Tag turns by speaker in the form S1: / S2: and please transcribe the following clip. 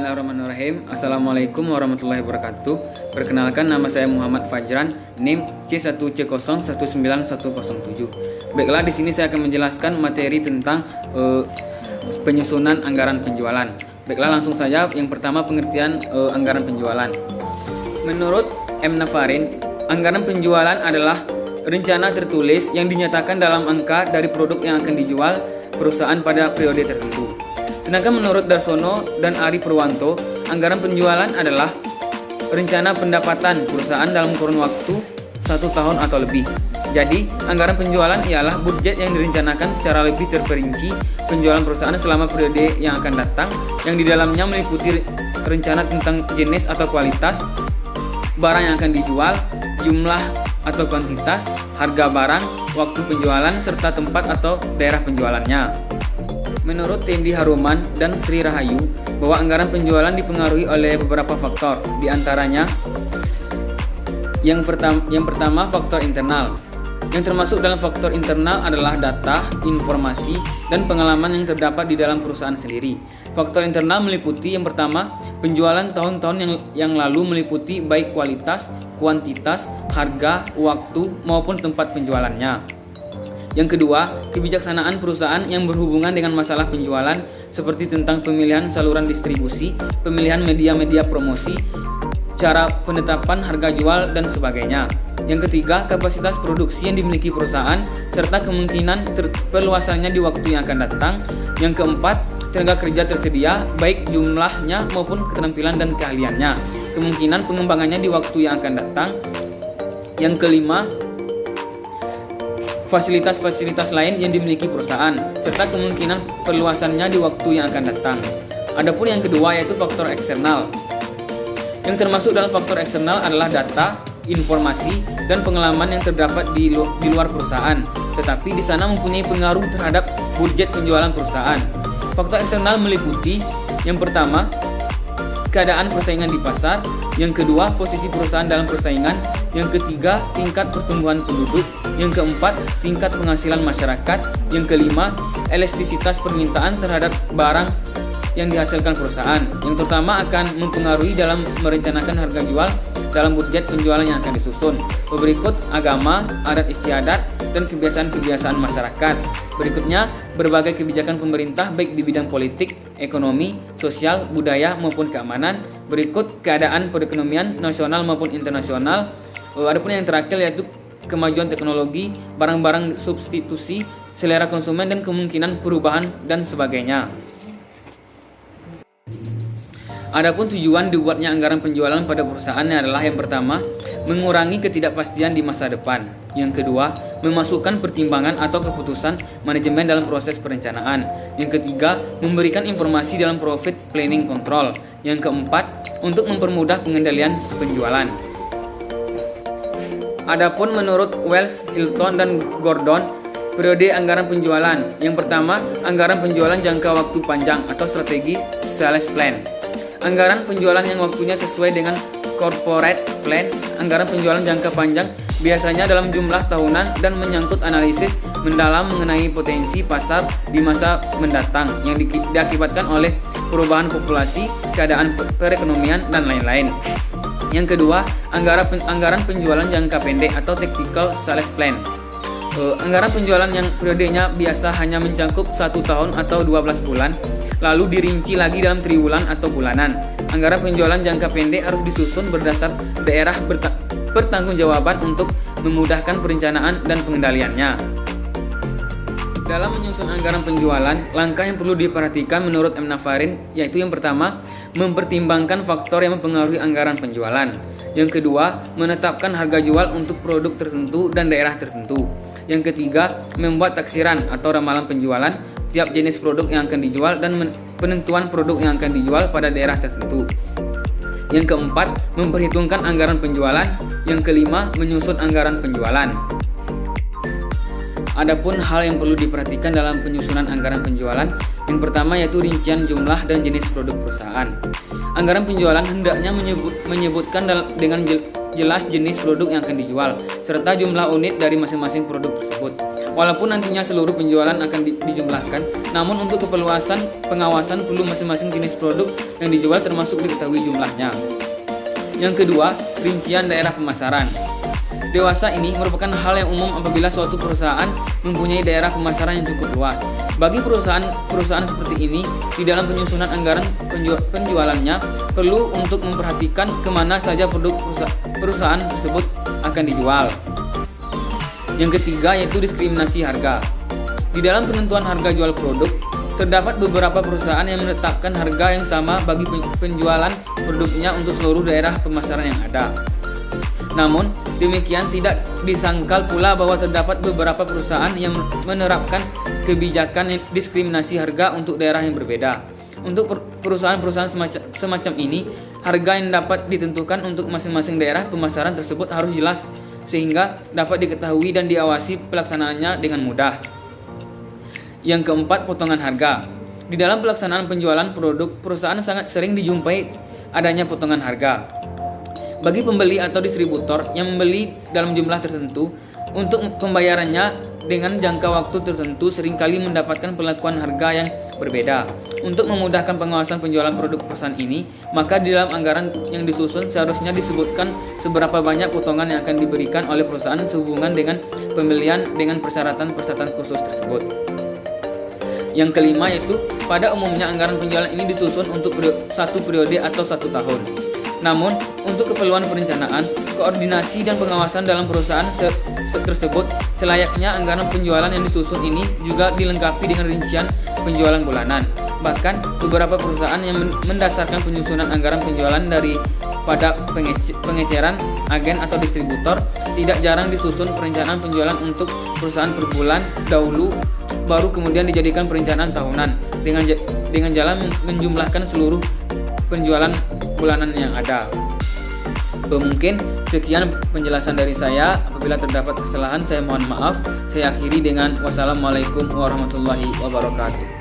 S1: Bismillahirrahmanirrahim. Assalamualaikum warahmatullahi wabarakatuh. Perkenalkan, nama saya Muhammad Fajran, NIM C1C019107. Baiklah, di sini saya akan menjelaskan materi tentang penyusunan anggaran penjualan. Baiklah, langsung saja. Yang pertama, pengertian anggaran penjualan. Menurut M. Nafarin, anggaran penjualan adalah rencana tertulis yang dinyatakan dalam angka dari produk yang akan dijual perusahaan pada periode tertentu. Sedangkan menurut Darsono dan Ari Purwanto, anggaran penjualan adalah rencana pendapatan perusahaan dalam kurun waktu 1 tahun atau lebih. Jadi, anggaran penjualan ialah budget yang direncanakan secara lebih terperinci penjualan perusahaan selama periode yang akan datang, yang di dalamnya meliputi rencana tentang jenis atau kualitas barang yang akan dijual, jumlah atau kuantitas, harga barang, waktu penjualan, serta tempat atau daerah penjualannya. Menurut Tendi Haruman dan Sri Rahayu, bahwa anggaran penjualan dipengaruhi oleh beberapa faktor, di antaranya yang pertama faktor internal. Yang termasuk dalam faktor internal adalah data, informasi, dan pengalaman yang terdapat di dalam perusahaan sendiri. Faktor internal meliputi yang pertama, penjualan tahun-tahun yang lalu meliputi baik kualitas, kuantitas, harga, waktu, maupun tempat penjualannya. Yang kedua, kebijaksanaan perusahaan yang berhubungan dengan masalah penjualan, seperti tentang pemilihan saluran distribusi, pemilihan media-media promosi, cara penetapan harga jual, dan sebagainya. Yang ketiga, kapasitas produksi yang dimiliki perusahaan, serta kemungkinan perluasannya di waktu yang akan datang. Yang keempat, tenaga kerja tersedia, baik jumlahnya maupun keterampilan dan keahliannya, kemungkinan pengembangannya di waktu yang akan datang. Yang kelima, fasilitas-fasilitas lain yang dimiliki perusahaan, serta kemungkinan perluasannya di waktu yang akan datang. Adapun yang kedua yaitu faktor eksternal. Yang termasuk dalam faktor eksternal adalah data, informasi, dan pengalaman yang terdapat di luar perusahaan, tetapi di sana mempunyai pengaruh terhadap budget penjualan perusahaan. Faktor eksternal meliputi yang pertama, keadaan persaingan di pasar, yang kedua, posisi perusahaan dalam persaingan, yang ketiga, tingkat pertumbuhan penduduk, yang keempat, tingkat penghasilan masyarakat, yang kelima, elastisitas permintaan terhadap barang yang dihasilkan perusahaan, yang terutama akan mempengaruhi dalam merencanakan harga jual dalam budget penjualan yang akan disusun. Berikut agama, adat istiadat, dan kebiasaan-kebiasaan masyarakat. Berikutnya, berbagai kebijakan pemerintah baik di bidang politik, ekonomi, sosial, budaya, maupun keamanan. Berikut keadaan perekonomian nasional maupun internasional. Adapun yang terakhir yaitu kemajuan teknologi, barang-barang substitusi, selera konsumen, dan kemungkinan perubahan dan sebagainya. Adapun tujuan dibuatnya anggaran penjualan pada perusahaan adalah yang pertama, mengurangi ketidakpastian di masa depan. Yang kedua, memasukkan pertimbangan atau keputusan manajemen dalam proses perencanaan. Yang ketiga, memberikan informasi dalam profit planning control. Yang keempat, untuk mempermudah pengendalian penjualan. Adapun menurut Wells, Hilton, dan Gordon, periode anggaran penjualan. Yang pertama, anggaran penjualan jangka waktu panjang atau strategi sales plan. Anggaran penjualan yang waktunya sesuai dengan corporate plan. Anggaran penjualan jangka panjang biasanya dalam jumlah tahunan dan menyangkut analisis mendalam mengenai potensi pasar di masa mendatang yang diakibatkan oleh perubahan populasi, keadaan perekonomian, dan lain-lain. Yang kedua, anggaran penjualan jangka pendek atau tactical sales plan. Anggaran penjualan yang periodenya biasa hanya mencakup 1 tahun atau 12 bulan, lalu dirinci lagi dalam triwulan atau bulanan. Anggaran penjualan jangka pendek harus disusun berdasar daerah pertanggungjawaban untuk memudahkan perencanaan dan pengendaliannya. Dalam menyusun anggaran penjualan, langkah yang perlu diperhatikan menurut M. Nafarin yaitu yang pertama, mempertimbangkan faktor yang mempengaruhi anggaran penjualan. Yang kedua, menetapkan harga jual untuk produk tertentu dan daerah tertentu. Yang ketiga, membuat taksiran atau ramalan penjualan tiap jenis produk yang akan dijual dan penentuan produk yang akan dijual pada daerah tertentu. Yang keempat, memperhitungkan anggaran penjualan. Yang kelima, menyusun anggaran penjualan. Adapun hal yang perlu diperhatikan dalam penyusunan anggaran penjualan, yang pertama yaitu rincian jumlah dan jenis produk perusahaan. Anggaran penjualan hendaknya menyebutkan dengan jelas jenis produk yang akan dijual, serta jumlah unit dari masing-masing produk tersebut. Walaupun nantinya seluruh penjualan akan dijumlahkan, namun untuk keperluasan pengawasan perlu masing-masing jenis produk yang dijual termasuk diketahui jumlahnya. Yang kedua, rincian daerah pemasaran. Dewasa ini merupakan hal yang umum apabila suatu perusahaan mempunyai daerah pemasaran yang cukup luas. Bagi perusahaan seperti ini, di dalam penyusunan anggaran penjualannya perlu untuk memperhatikan kemana saja produk perusahaan tersebut akan dijual. Yang ketiga yaitu diskriminasi harga. Di dalam penentuan harga jual produk, terdapat beberapa perusahaan yang menetapkan harga yang sama bagi penjualan produknya untuk seluruh daerah pemasaran yang ada. Namun, demikian tidak disangkal pula bahwa terdapat beberapa perusahaan yang menerapkan kebijakan diskriminasi harga untuk daerah yang berbeda. Untuk perusahaan-perusahaan semacam ini, harga yang dapat ditentukan untuk masing-masing daerah pemasaran tersebut harus jelas sehingga dapat diketahui dan diawasi pelaksanaannya dengan mudah. Yang keempat, potongan harga. Di dalam pelaksanaan penjualan produk, perusahaan sangat sering dijumpai adanya potongan harga. Bagi pembeli atau distributor yang membeli dalam jumlah tertentu, untuk pembayarannya dengan jangka waktu tertentu seringkali mendapatkan perlakuan harga yang berbeda. Untuk memudahkan pengawasan penjualan produk perusahaan ini, maka di dalam anggaran yang disusun seharusnya disebutkan seberapa banyak potongan yang akan diberikan oleh perusahaan sehubungan dengan pembelian dengan persyaratan-persyaratan khusus tersebut. Yang kelima yaitu pada umumnya anggaran penjualan ini disusun untuk satu periode atau 1 tahun. Namun, untuk keperluan perencanaan, koordinasi dan pengawasan dalam perusahaan tersebut, selayaknya anggaran penjualan yang disusun ini juga dilengkapi dengan rincian penjualan bulanan. Bahkan, beberapa perusahaan yang mendasarkan penyusunan anggaran penjualan pada pengeceran agen atau distributor, tidak jarang disusun perencanaan penjualan untuk perusahaan per bulan dahulu, baru kemudian dijadikan perencanaan tahunan dengan jalan menjumlahkan seluruh penjualan bulanan yang ada. Mungkin sekian penjelasan dari saya. Apabila terdapat kesalahan, saya mohon maaf. Saya akhiri dengan wassalamualaikum warahmatullahi wabarakatuh.